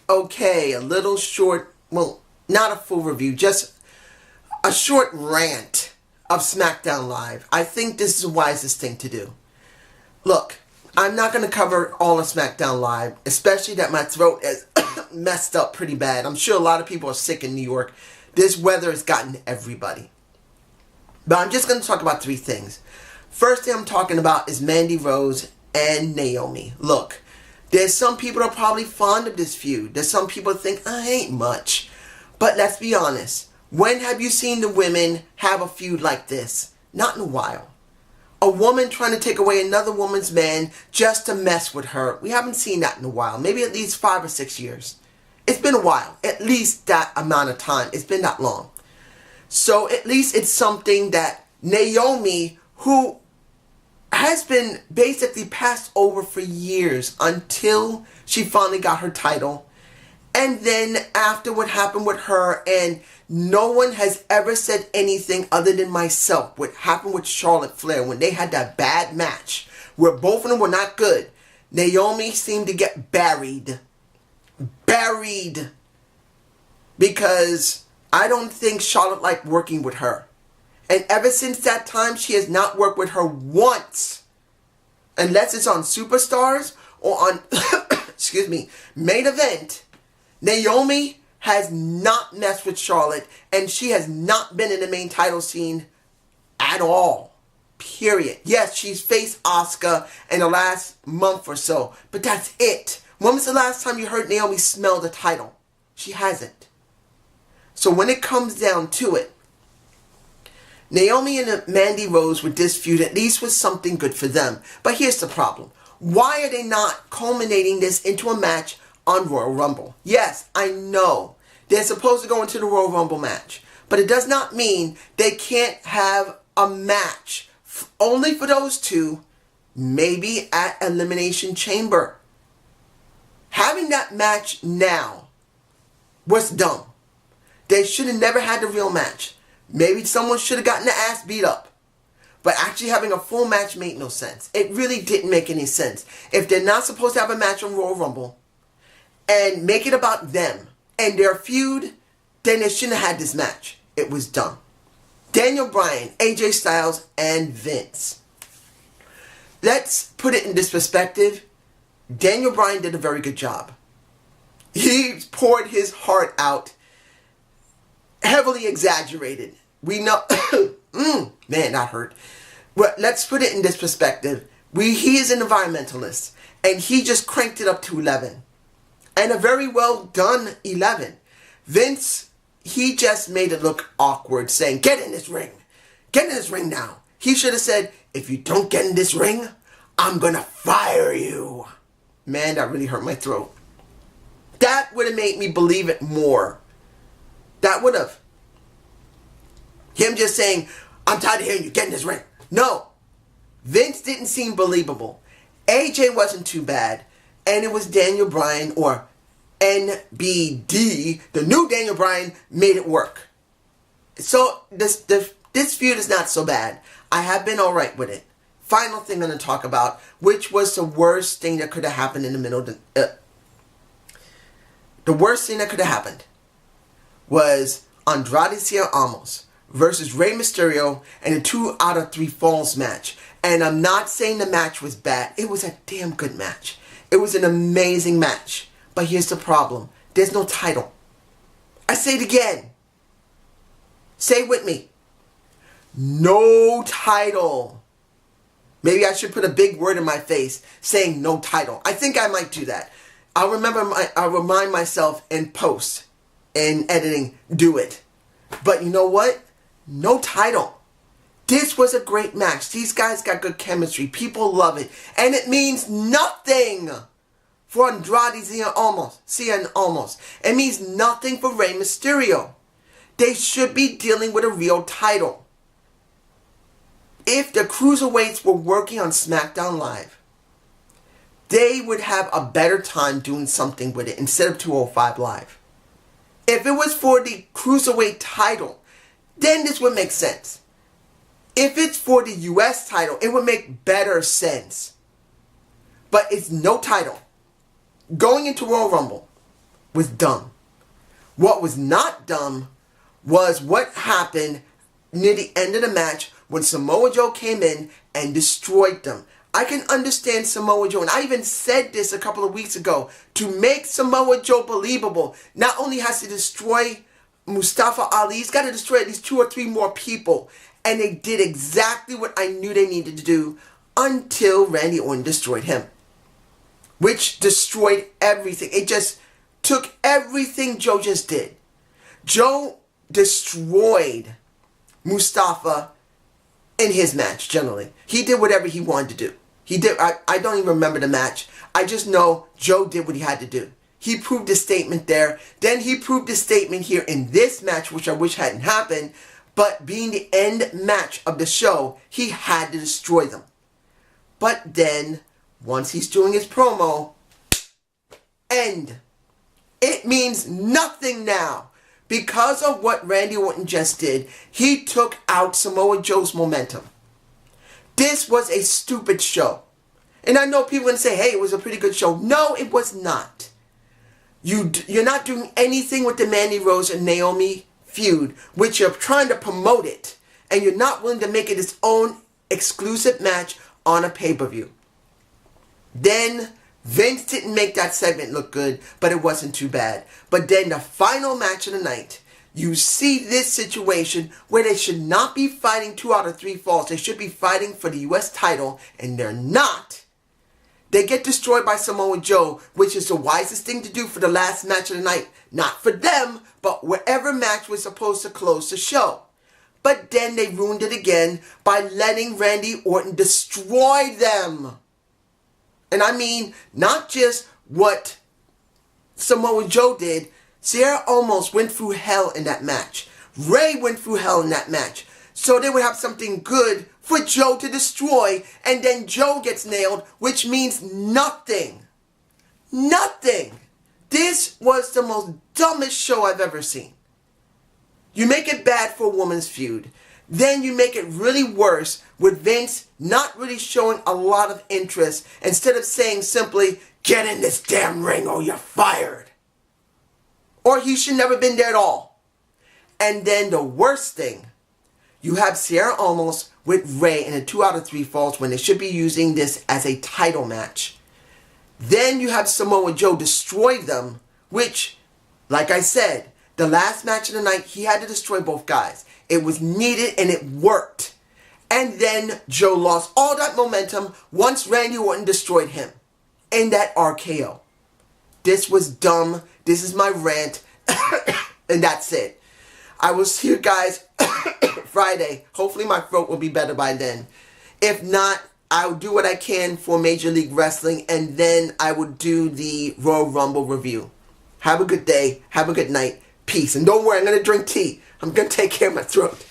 Okay, a little short, well, not a full review, just a short rant of Smackdown Live. I think this is the wisest thing to do. Look, I'm not going to cover all of Smackdown Live, especially that my throat is messed up pretty bad. I'm sure a lot of people are sick in New York. This weather has gotten everybody. But I'm just going to talk about three things. First thing I'm talking about is Mandy Rose and Naomi. Look, there's some people that are probably fond of this feud. There's some people that think, I ain't much. But let's be honest. When have you seen the women have a feud like this? Not in a while. A woman trying to take away another woman's man just to mess with her. We haven't seen that in a while. Maybe at least 5 or 6 years. It's been a while. At least that amount of time. It's been that long. So at least it's something that Naomi, who has been basically passed over for years until she finally got her title. And then after what happened with her, and no one has ever said anything other than myself, what happened with Charlotte Flair when they had that bad match where both of them were not good. Naomi seemed to get buried. Because I don't think Charlotte liked working with her. And ever since that time, she has not worked with her once. Unless it's on Superstars or on, excuse me, Main Event. Naomi has not messed with Charlotte, and she has not been in the main title scene at all. Period. Yes, she's faced Asuka in the last month or so, but that's it. When was the last time you heard Naomi smell the title? She hasn't. So when it comes down to it, Naomi and Mandy Rose with this feud at least was something good for them. But here's the problem. Why are they not culminating this into a match on Royal Rumble? Yes, I know they're supposed to go into the Royal Rumble match, but it does not mean they can't have a match only for those two, maybe at Elimination Chamber. Having that match now was dumb. They should have never had the real match. Maybe someone should have gotten the ass beat up. But actually having a full match made no sense. It really didn't make any sense. If they're not supposed to have a match on Royal Rumble and make it about them and their feud, then they shouldn't have had this match. It was dumb. Daniel Bryan, AJ Styles, and Vince. Let's put it in this perspective. Daniel Bryan did a very good job. He poured his heart out. Heavily exaggerated. We know, man, that hurt. But let's put it in this perspective. He is an environmentalist, and he just cranked it up to 11. And a very well done 11. Vince, he just made it look awkward, saying, get in this ring. Get in this ring now. He should have said, if you don't get in this ring, I'm going to fire you. Man, that really hurt my throat. That would have made me believe it more. That would have. Him just saying, I'm tired of hearing you, get in this ring. No. Vince didn't seem believable. AJ wasn't too bad. And it was Daniel Bryan, or NBD, the new Daniel Bryan, made it work. So this feud is not so bad. I have been alright with it. Final thing I'm going to talk about, which was the worst thing that could have happened in the middle of the worst thing that could have happened was Andrade Cien Almas versus Rey Mysterio in a 2 out of 3 falls match. And I'm not saying the match was bad. It was a damn good match. It was an amazing match. But here's the problem. There's no title. I say it again. Say it with me. No title. Maybe I should put a big word in my face saying no title. I think I might do that. I'll remind myself in post. In editing, do it. But you know what? No title. This was a great match. These guys got good chemistry. People love it. And it means nothing for Andrade Cien Almas. It means nothing for Rey Mysterio. They should be dealing with a real title. If the Cruiserweights were working on Smackdown Live, they would have a better time doing something with it instead of 205 Live. If it was for the Cruiserweight title, then this would make sense. If it's for the US title, it would make better sense. But it's no title. Going into Royal Rumble, was dumb. What was not dumb was what happened near the end of the match when Samoa Joe came in and destroyed them. I can understand Samoa Joe, and I even said this a couple of weeks ago, to make Samoa Joe believable, not only has to destroy Mustafa Ali, he's got to destroy at least 2 or 3 more people. And they did exactly what I knew they needed to do until Randy Orton destroyed him. Which destroyed everything. It just took everything Joe just did. Joe destroyed Mustafa in his match, generally. He did whatever he wanted to do. He did. I don't even remember the match. I just know Joe did what he had to do. He proved his statement there. Then he proved his statement here in this match, which I wish hadn't happened. But being the end match of the show, he had to destroy them. But then, once he's doing his promo, end. It means nothing now. Because of what Randy Orton just did, he took out Samoa Joe's momentum. This was a stupid show. And I know people are going to say, hey, it was a pretty good show. No, it was not. You're not doing anything with the Mandy Rose and Naomi feud, which you're trying to promote it. And you're not willing to make it its own exclusive match on a pay-per-view. Then Vince didn't make that segment look good, but it wasn't too bad. But then the final match of the night, you see this situation where they should not be fighting 2 out of 3 falls. They should be fighting for the U.S. title, and they're not. They get destroyed by Samoa Joe, which is the wisest thing to do for the last match of the night. Not for them, but whatever match was supposed to close the show. But then they ruined it again by letting Randy Orton destroy them. And I mean, not just what Samoa Joe did. Sierra almost went through hell in that match. Ray went through hell in that match. So they would have something good for Joe to destroy. And then Joe gets nailed, which means nothing. Nothing. This was the most dumbest show I've ever seen. You make it bad for a woman's feud. Then you make it really worse with Vince not really showing a lot of interest. Instead of saying simply, get in this damn ring or you're fired. Or he should never been there at all. And then the worst thing, you have Sierra Almost with Ray in a 2 out of 3 falls when they should be using this as a title match. Then you have Samoa Joe destroy them, which, like I said, the last match of the night, he had to destroy both guys. It was needed and it worked. And then Joe lost all that momentum once Randy Orton destroyed him in that RKO. This was dumb. This is my rant. And that's it. I will see you guys Friday. Hopefully my throat will be better by then. If not, I'll do what I can for Major League Wrestling, and then I will do the Royal Rumble review. Have a good day. Have a good night. Peace. And don't worry, I'm going to drink tea. I'm going to take care of my throat.